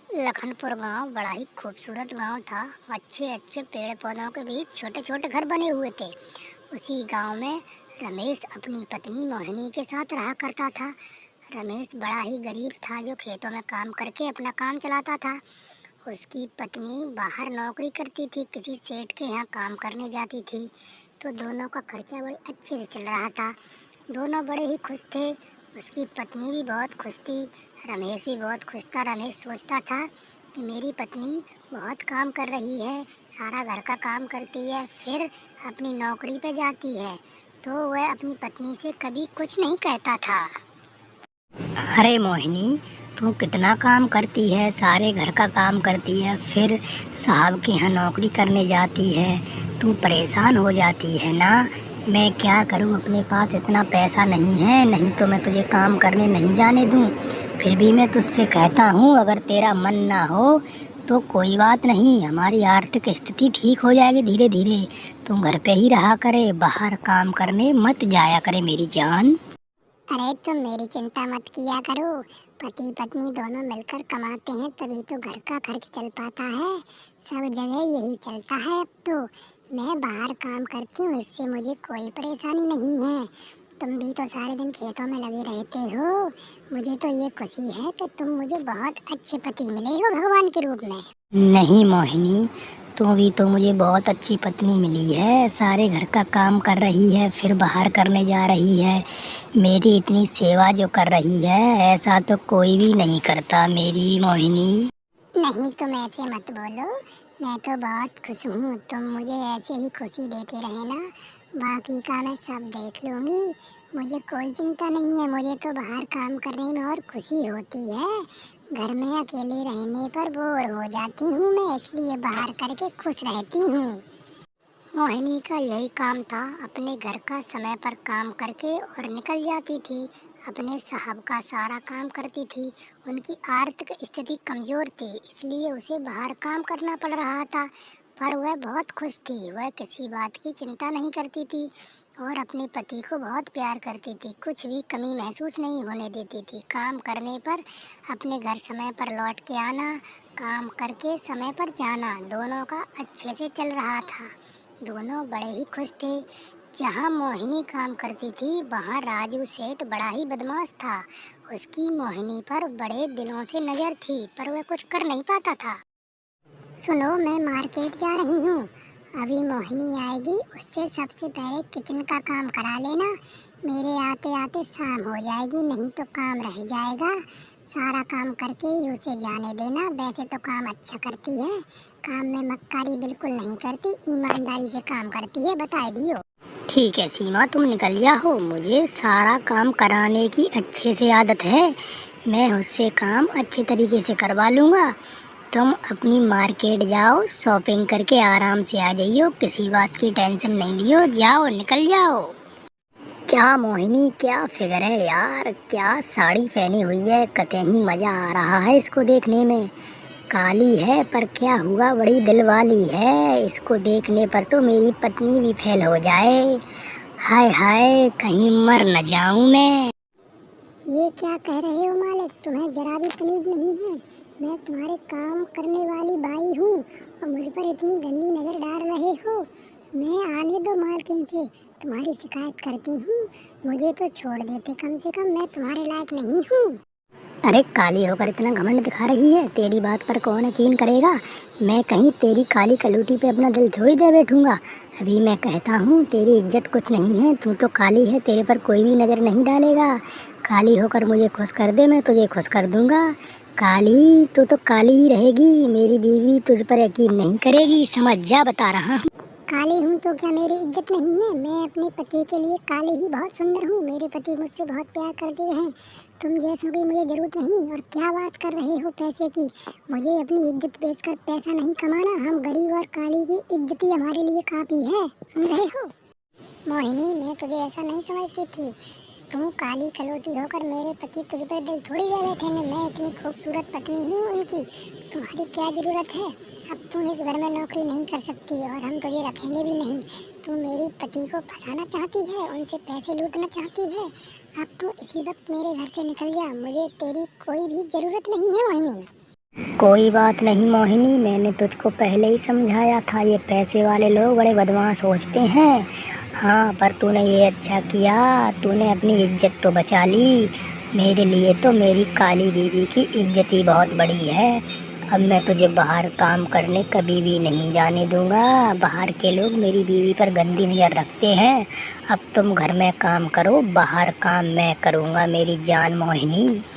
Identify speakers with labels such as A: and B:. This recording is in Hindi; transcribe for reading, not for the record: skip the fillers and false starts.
A: लखनपुर गांव बड़ा ही खूबसूरत गांव था। अच्छे अच्छे पेड़ पौधों के बीच छोटे छोटे घर बने हुए थे। उसी गांव में रमेश अपनी पत्नी मोहिनी के साथ रहा करता था। रमेश बड़ा ही गरीब था जो खेतों में काम करके अपना काम चलाता था। उसकी पत्नी बाहर नौकरी करती थी, किसी सेठ के यहाँ काम करने जाती थी। तो दोनों का खर्चा बड़े अच्छे से चल रहा था। दोनों बड़े ही खुश थे। उसकी पत्नी भी बहुत खुश थी, रमेश भी बहुत खुश था। रमेश सोचता था कि मेरी पत्नी बहुत काम कर रही है, सारा घर का काम करती है, फिर अपनी नौकरी पे जाती है, तो वह अपनी पत्नी से कभी कुछ नहीं कहता था। अरे मोहिनी, तू कितना काम करती है, सारे घर का काम करती है, फिर साहब के यहाँ नौकरी करने जाती है, तू परेशान हो जाती है ना। मैं क्या करूँ, अपने पास इतना पैसा नहीं है, नहीं तो मैं तुझे काम करने नहीं जाने दूँ। फिर भी मैं तुझसे कहता हूँ, अगर तेरा मन ना हो तो कोई बात नहीं, हमारी आर्थिक स्थिति ठीक हो जाएगी धीरे धीरे। तू घर पे ही रहा करे, बाहर काम करने मत जाया करे मेरी जान। अरे तुम मेरी चिंता मत किया करो, पति पत्नी दोनों मिलकर कमाते हैं तभी तो घर का खर्च चल पाता है। सब जगह यही चलता है। अब तो मैं बाहर काम करती हूँ, इससे मुझे कोई परेशानी नहीं है। तुम भी तो सारे दिन खेतों में लगे रहते हो। मुझे तो ये खुशी है कि तुम मुझे बहुत अच्छे पति मिले हो भगवान के रूप में। नहीं मोहिनी, तो भी तो मुझे बहुत अच्छी पत्नी मिली है, सारे घर का काम कर रही है, फिर बाहर करने जा रही है, मेरी इतनी सेवा जो कर रही है, ऐसा तो कोई भी नहीं करता मेरी मोहिनी। नहीं तुम ऐसे मत बोलो, मैं तो बहुत खुश हूँ। तुम मुझे ऐसे ही खुशी देते रहना, बाकी का मैं सब देख लूँगी। मुझे कोई चिंता नहीं है, मुझे तो बाहर काम करने में और खुशी होती है। घर में अकेले रहने पर बोर हो जाती हूँ मैं, इसलिए बाहर करके खुश रहती हूँ। मोहिनी का यही काम था, अपने घर का समय पर काम करके और निकल जाती थी, अपने साहब का सारा काम करती थी। उनकी आर्थिक स्थिति कमज़ोर थी, इसलिए उसे बाहर काम करना पड़ रहा था, पर वह बहुत खुश थी। वह किसी बात की चिंता नहीं करती थी और अपने पति को बहुत प्यार करती थी, कुछ भी कमी महसूस नहीं होने देती थी। काम करने पर अपने घर समय पर लौट के आना, काम करके समय पर जाना, दोनों का अच्छे से चल रहा था। दोनों बड़े ही खुश थे। जहाँ मोहिनी काम करती थी वहाँ राजू सेठ बड़ा ही बदमाश था। उसकी मोहिनी पर बड़े दिनों से नज़र थी, पर वह कुछ कर नहीं पाता था। सुनो, मैं मार्केट जा रही हूँ, अभी मोहिनी आएगी, उससे सबसे पहले किचन का काम करा लेना। मेरे आते आते शाम हो जाएगी, नहीं तो काम रह जाएगा। सारा काम करके ही उसे जाने देना। वैसे तो काम अच्छा करती है, काम में मक्कारी बिल्कुल नहीं करती, ईमानदारी से काम करती है, बता दियो। ठीक है सीमा, तुम निकल जाओ, मुझे सारा काम कराने की अच्छे से आदत है, मैं उससे काम अच्छे तरीके से करवा लूँगा। तुम अपनी मार्केट जाओ, शॉपिंग करके आराम से आ जाइयो, किसी बात की टेंशन नहीं लियो, जाओ निकल जाओ। क्या मोहिनी, क्या फिगर है यार, क्या साड़ी पहनी हुई है, कतई मज़ा आ रहा है इसको देखने में। काली है पर क्या हुआ, बड़ी दिल वाली है, इसको देखने पर तो मेरी पत्नी भी फेल हो जाए। हाय हाय, कहीं मर न जाऊं मैं। ये क्या कह रहे हो मालिक, तुम्हें जरा भी तमीज नहीं है। मैं तुम्हारे काम करने वाली बाई हूँ और मुझ पर इतनी गंदी नज़र डाल रहे हो। मैं आने दो मालकिन से, तुम्हारी शिकायत करती हूँ। मुझे तो छोड़ देते, कम से कम मैं तुम्हारे लायक नहीं हूँ। अरे काली होकर इतना घमंड दिखा रही है, तेरी बात पर कौन यकीन करेगा। मैं कहीं तेरी काली कलूटी पे अपना दिल थोड़ी दे बैठूंगा। अभी मैं कहता हूँ, तेरी इज्जत कुछ नहीं है, तू तो काली है, तेरे पर कोई भी नज़र नहीं डालेगा। काली होकर मुझे खुश कर दे, मैं तुझे खुश कर दूंगा। काली, तू तो काली ही रहेगी, मेरी बीवी तुझ पर यकीन नहीं करेगी, समझ जा, बता रहा हूँ। काली हूँ तो क्या मेरी इज्जत नहीं है? मैं अपने पति के लिए काली ही बहुत सुंदर हूँ, मेरे पति मुझसे बहुत प्यार करते हैं। तुम जैसों की मुझे जरूरत नहीं। और क्या बात कर रहे हो पैसे की? मुझे अपनी इज्जत बेचकर पैसा नहीं कमाना, हम गरीब और काली की इज्जत ही हमारे लिए काफ़ी है, सुन रहे हो? मोहिनी, मैं तुझे ऐसा नहीं समझती थी, तुम काली कलौटी होकर मेरे पति तुझ पर दिल थोड़ी दे बैठेंगे। मैं इतनी खूबसूरत पत्नी हूँ उनकी, तुम्हारी क्या ज़रूरत है? अब तुम इस घर में नौकरी नहीं कर सकती और हम तुझे रखेंगे भी नहीं। तू मेरी पति को फंसाना चाहती है, उनसे पैसे लूटना चाहती है। अब तू इसी वक्त मेरे घर से निकल जा, मुझे तेरी कोई भी ज़रूरत नहीं है मोहिनी। कोई बात नहीं मोहिनी, मैंने तुझको पहले ही समझाया था, ये पैसे वाले लोग बड़े बदमाश होते हैं। हाँ, पर तूने ये अच्छा किया, तूने अपनी इज्जत तो बचा ली। मेरे लिए तो मेरी काली बीवी की इज्जत ही बहुत बड़ी है। अब मैं तुझे बाहर काम करने कभी भी नहीं जाने दूंगा। बाहर के लोग मेरी बीवी पर गंदी नज़र रखते हैं। अब तुम घर में काम करो, बाहर काम मैं करूँगा मेरी जान मोहिनी।